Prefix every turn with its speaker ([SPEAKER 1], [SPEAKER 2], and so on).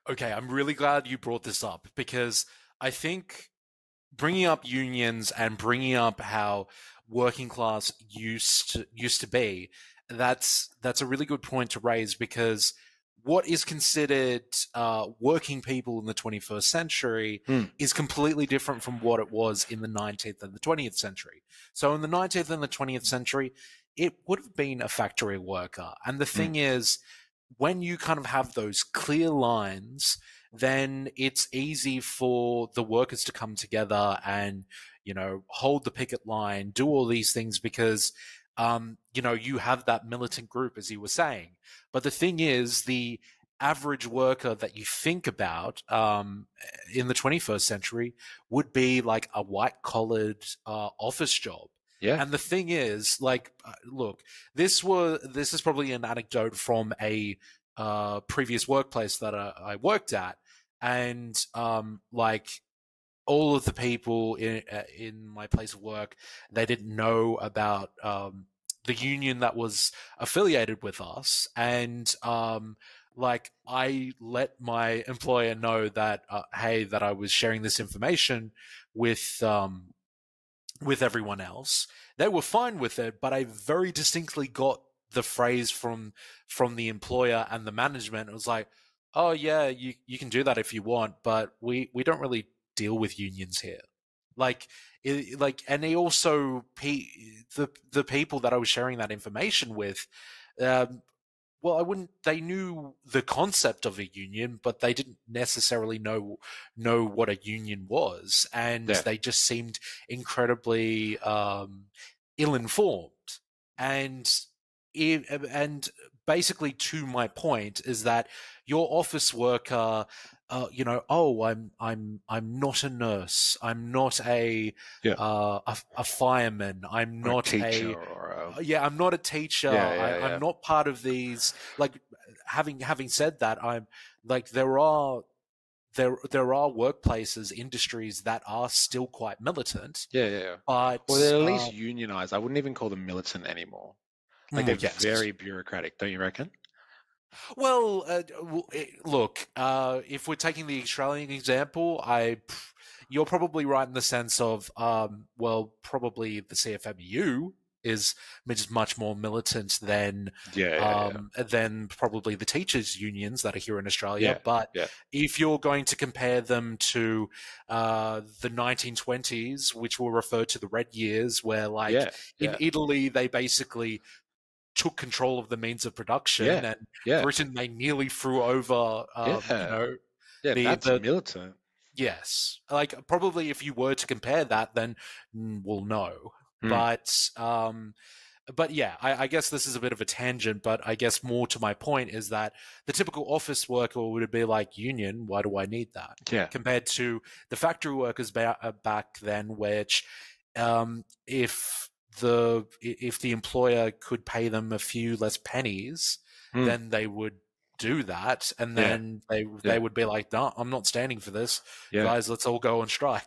[SPEAKER 1] Okay, I'm really glad you brought this up because I think bringing up unions and bringing up how working class used to be, that's a really good point to raise because what is considered working people in the 21st century
[SPEAKER 2] Hmm.
[SPEAKER 1] is completely different from what it was in the 19th and the 20th century. So in the 19th and the 20th century, it would have been a factory worker. And the
[SPEAKER 2] Hmm.
[SPEAKER 1] thing is, when you kind of have those clear lines, then it's easy for the workers to come together and, hold the picket line, do all these things because, you have that militant group, as you were saying. But the thing is, the average worker that you think about in the 21st century would be like a white collared office job.
[SPEAKER 2] Yeah.
[SPEAKER 1] And the thing is, like, look, this is probably an anecdote from a previous workplace that I worked at, and like all of the people in my place of work, they didn't know about the union that was affiliated with us, and like I let my employer know that hey, that I was sharing this information with everyone else. They were fine with it, but I very distinctly got the phrase from the employer and the management. It was like, "Oh yeah, you can do that if you want, but we don't really deal with unions here." Like, and they also the people that I was sharing that information with, um, well, I wouldn't. They knew the concept of a union, but they didn't necessarily know what a union was, and
[SPEAKER 2] Yeah.
[SPEAKER 1] they just seemed incredibly ill-informed. And and basically, to my point, is that your office worker, oh, I'm not a nurse, I'm not
[SPEAKER 2] Yeah.
[SPEAKER 1] a fireman, I'm
[SPEAKER 2] Or a
[SPEAKER 1] not
[SPEAKER 2] teacher
[SPEAKER 1] a
[SPEAKER 2] or
[SPEAKER 1] yeah, I'm not a teacher.
[SPEAKER 2] yeah, yeah,
[SPEAKER 1] I'm
[SPEAKER 2] yeah.
[SPEAKER 1] not part of these. Like, having said that, I'm like there are workplaces, industries that are still quite militant,
[SPEAKER 2] Yeah, yeah, yeah. Or
[SPEAKER 1] but
[SPEAKER 2] they're at least unionized. I wouldn't even call them militant anymore. Like they're
[SPEAKER 1] yes.
[SPEAKER 2] very bureaucratic, don't you reckon?
[SPEAKER 1] Well, look, if we're taking the Australian example, you're probably right in the sense of, well, probably the CFMU is just much more militant
[SPEAKER 2] Yeah, yeah, yeah.
[SPEAKER 1] than probably the teachers' unions that are here in Australia.
[SPEAKER 2] Yeah,
[SPEAKER 1] But
[SPEAKER 2] yeah,
[SPEAKER 1] if you're going to compare them to the 1920s, which were referred to the Red Years, where like
[SPEAKER 2] yeah,
[SPEAKER 1] in
[SPEAKER 2] yeah,
[SPEAKER 1] Italy they basically took control of the means of production,
[SPEAKER 2] yeah,
[SPEAKER 1] and
[SPEAKER 2] yeah,
[SPEAKER 1] Britain they nearly threw over,
[SPEAKER 2] yeah. Yeah, that's
[SPEAKER 1] the
[SPEAKER 2] militant.
[SPEAKER 1] yes, like probably if you were to compare that, then we'll know.
[SPEAKER 2] Hmm.
[SPEAKER 1] But but yeah, I guess this is a bit of a tangent, but I guess more to my point is that the typical office worker would be like, union, why do I need that?
[SPEAKER 2] Yeah,
[SPEAKER 1] Compared to the factory workers back then, which if the employer could pay them a few less pennies,
[SPEAKER 2] hmm.
[SPEAKER 1] then they would do that, and
[SPEAKER 2] Yeah,
[SPEAKER 1] then they
[SPEAKER 2] yeah,
[SPEAKER 1] would be like, no, I'm not standing for this,
[SPEAKER 2] yeah.
[SPEAKER 1] guys, let's all go on strike.